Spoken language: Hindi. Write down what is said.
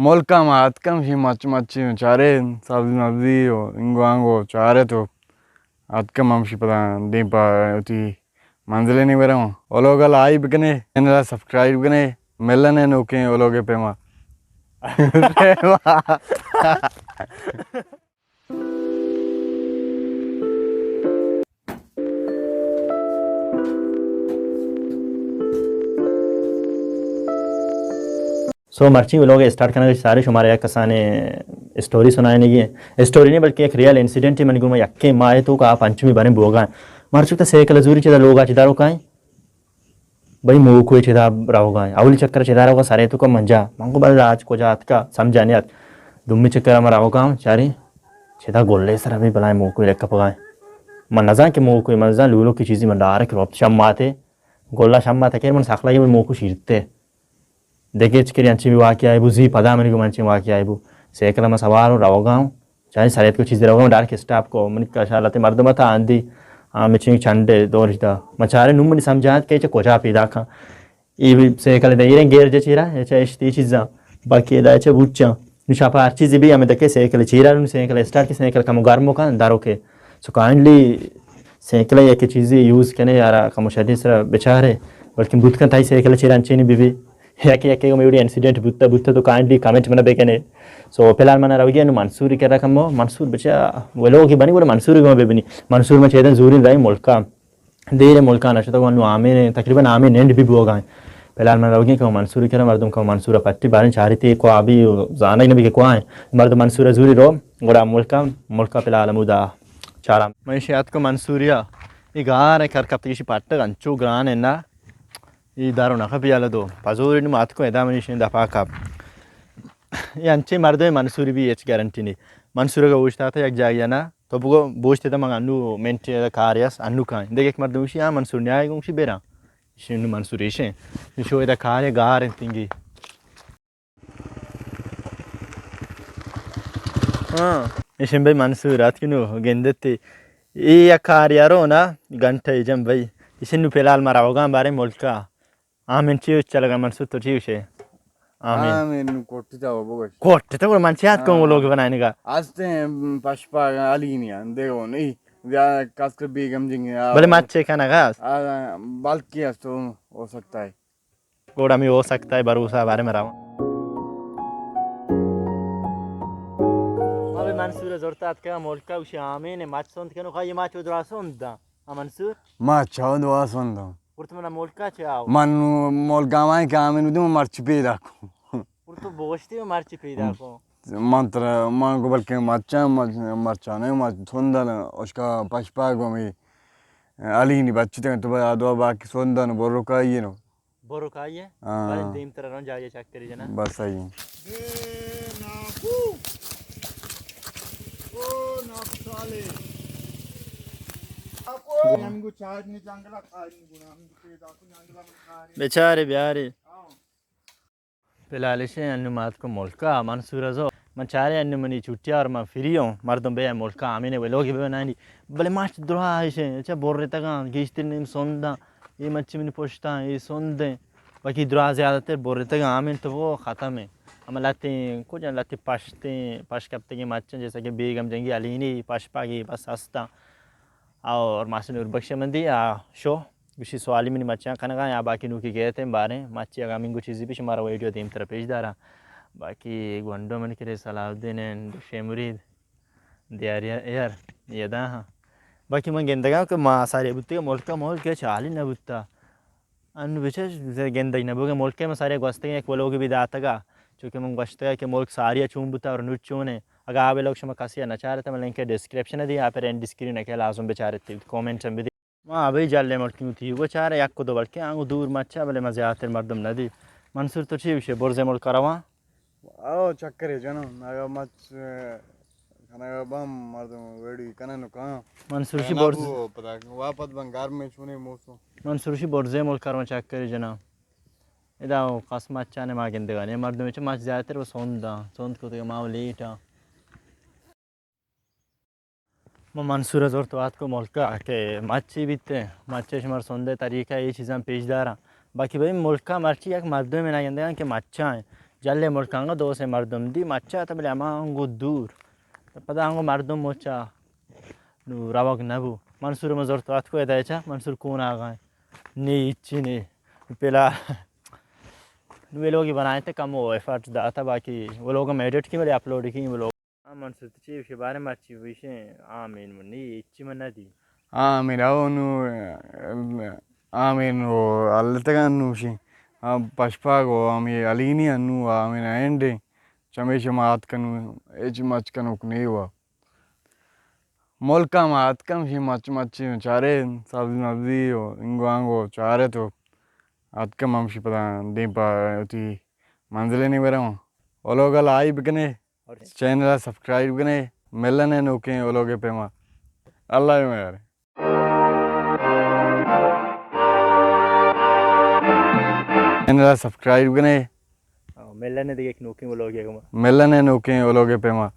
molka maat kam shi machi chare sabzi nabzi o ingo ango chare to atkam am shi pada dimpa uti manzile ni beram ologa like bikane channel subscribe bikane mellane noke ologe pema सो मर्ची लोग स्टार्ट करने के सारे शुमारे या कसाने स्टोरी सुनाए नहीं है स्टोरी नहीं बल्कि एक रियल इंसिडेंट ही मन को मैं यक्के माए तो का पंचमी बने बोगा मर्चुक तो सेकल जूरी चिदा लोग चिदारो का भाई मुँह कोई चिदा रहोगा अवली चक्कर चिदारो का सारे तो का मंजा मंगो बल राज को जात का समझाने आत दुम्मी चक्कर हमारा रहोगा चारी चिदा गोल्ले सर अभी बनाए मुँह कोई लेकर पकाए मन नजा के मुँह कोई मजा लूलो की चीज़ी मन डारे क्रॉप शम्माते गोल्ला शम्माते के मन साखला ये मुँह को शीरते देखे चिकरी अंची भी वाक्य आए बुझी पदा मनी को मंची वाक्य आए बु सेकला में सवार हो रहोगा चाहे सारे को चीज़ रहोगा डार के स्टाफ को मन का शालते मर्द मत आंधी मिचिंग चंडे दोरिता मचारे नुम्मनी समझात के चे कोचा पीदा खा ये सेकल दे ये गेर जे चीरा ये चे इश्ती चीज़ा बाकी दा चे बुच्चा निशापा हर चीज़ भी हमें देखे सेकल चीरा नु सेकल स्टार्ट के सेकल कम गर्मो का दारो के सो काइंडली सेकल ये की चीज़ें यूज़ करने यारा कम शरीर से बेचारे बल्कि बुत का ताई सेकल चीरा अंची नहीं बीबी याके को मेरी इंसिडेंट बुत्ता तो काइंडली कमेंट में बेकने सो फिलहाल मैंने रवि नु मंसूरी के रकम मंसूर बचा वो लोग की बनी बोले मंसूरी को बेबनी मंसूर में चेतन जूरी रही मुल्का देर मुल्का नशा तो वन आमे तकरीबन आमे नेंड भी बोगा फिलहाल मैंने रवि को मंसूरी के मर्दम को मंसूरा पट्टी बारे चारी थी को अभी जाना ही नहीं भी को आए मर्द मंसूरा जूरी रो गोड़ा मुल्का फिलहाल मुदा चारा मैं शायद को मंसूरिया ये गार कर कब तक पट्ट अंचू ग्रान है ना ये दारो नखा पियाला दो पजोरी ने मात को एदा मनीष दफा कप ये अंचे मर्द में मंसूरी भी एच गारंटी नहीं मंसूर का पूछता था एक जागिया ना तो वो पूछते थे मंग अन्नू मेंटे कारियस अन्नू का देख एक मर्द उसी मंसूर ने आएगा उसी बेरा इसे नु मंसूर इसे शो एदा कार्य गार तिंगी हाँ इसे भाई मंसूर रात की नु गेंदते ये या कार्य रो ना घंटे जम भाई इसे नु फिलहाल मारा होगा बारे मुल्का आमेन चीज़ चलेगा मंसूर तो ठीक है आमेन कोट्टी जाओ बोगे कोट्टी तो वो मंचियात को वो लोग बनाने का आज ते पशपा अली नहीं है देखो नहीं या कास्कर बेगम जिंगे भले मच्छे खाना घास बल्कि तो हो सकता है कोड़ा में हो सकता है भरोसा बारे में रहा अबे मंसूर ज़रूरत क्या मुल्का उसे आमेन मच्छ सोंद के नो खाई मच्छ उधर सोंदा मंसूर मच्छ उधर सोंदा Urtumana molka ciao. Man molgamai ka amen udum marchi peda ko. Urtu boshti marchi peda ko. Mantra man ko balke marcha ne mar sondan uska pashpa go mi ali ni bachte to ba do ba ki sondan borro ka ye no. Borro ka ye? Bale dim tara ron jaye check kari jana. बस आई बेचारे ब्यारे फिलहाल इसे अन्य मात को मुल्का मंसूर जो मन चारे अन्य मनी छुट्टियां और मैं फ्री हूँ मर्दों बे मुल्का आमी ने वे लोग भी बनानी भले माच दुरा इसे अच्छा बोल रहे तक गिश्ते ने सोंदा ये मच्छी में पोषता ये सोंदे बाकी दुरा ज़्यादा तर बोल रहे तक आमी तो वो ख़त्म है हम लाते कुछ लाते पाश कब तक ये मच्छी जैसा कि बेगम जंगी अलीनी पाश पागी बस हंसता और मासून उर्बक्ष मंदी शो विशेष सवाली में मच्छियाँ खाना का या बाकी नूकी गए थे बारे मच्छी अगामी कुछ चीज़ भी हमारा वीडियो टीम तरफ पेश दारा बाकी गुंडो मन के सलाउद्दीन एंड शेमुरीद दियारिया यार ये दा हाँ बाकी मैं गेंदगा के माँ सारे बुत्ते मुल्क का मोल के चाली न बुत्ता अन विशेष गेंदा न बोगे मुल्क में सारे गोस्ते एक वो लोग भी दाता का चूँकि मैं गोश्ते के मुल्क सारिया चूम बुत्ता और नुट चूने अगर आप लोग शमा कासी नचा रहे थे मैं लिंक डिस्क्रिप्शन है दी यहाँ पर एंड स्क्रीन है लाजम बेचारे थे कमेंट में भी वहाँ अभी जाल ले मल्की थी वो चाह रहे को दो बल्कि आंगू दूर मच्छा भले मजे आते मर्दम नदी मंसूर तो ठीक है बोर्जे मुल्क करवा आओ चक्कर है जानो नागा मच खाना बम मर्दम वेडी कना नो का मंसूर शी बोर्ज पता वापस बंगार में छूने मौसम मंसूर शी बोर्जे मुल्क करवा चक्कर है जना इदा कास मच्छा ने मागेंदे गाने मर्दम में मच जाते वो सोंद को तो माव लेटा मंसूर जोर तो बात को मुल्का के मच्छी बीते मच्छे शुमार सोंदे तरीका ये चीज़ें पेश दारा बाकी भाई मुल्का मर्ची एक मर्दों में ना कहते हैं कि मच्छा है जल्ले मुल्कांगा दो से मर्दम दी मच्चा तबले अमांगो दूर पदांगो मर्दम मोचा नु रवक नबू मंसूर मजर तो अतको एदायचा मंसूर कौन आ गए नी इच्ची ने पेला वे लोग ही बनाए थे कम वो एफर्ट दाता बाकी वो लोग हम एडिट की मेरे अपलोड की वो लोग मंसूर तो चीफ के बारे में अच्छी विषय आमीन मुन्नी इच्ची मन्ना दी ఆమెను అవును ఆమెను అల్లతగా నువ్వు పష్పాగో ఆమె అలిగిని అన్ను ఆమె అయండి చమేష మాత్కను ఏచి మచ్కను నీవా మొల్కా మాత్కం షి మచ్ మచ్ చారే సబ్జీ నబ్జీ ఇంగో అంగో చారే తో అత్క మంషి పద దీంప ఉతి మంజలేని వరం ఒలోగల ఆయి బికనే चैनल सब्सक्राइब करें मिलने नोके वो लोग पे माँ अल्लाह में यार चैनल सब्सक्राइब करें मिलने दिखे एक नोकी वो लोग मिलने नोके वो लोग पे माँ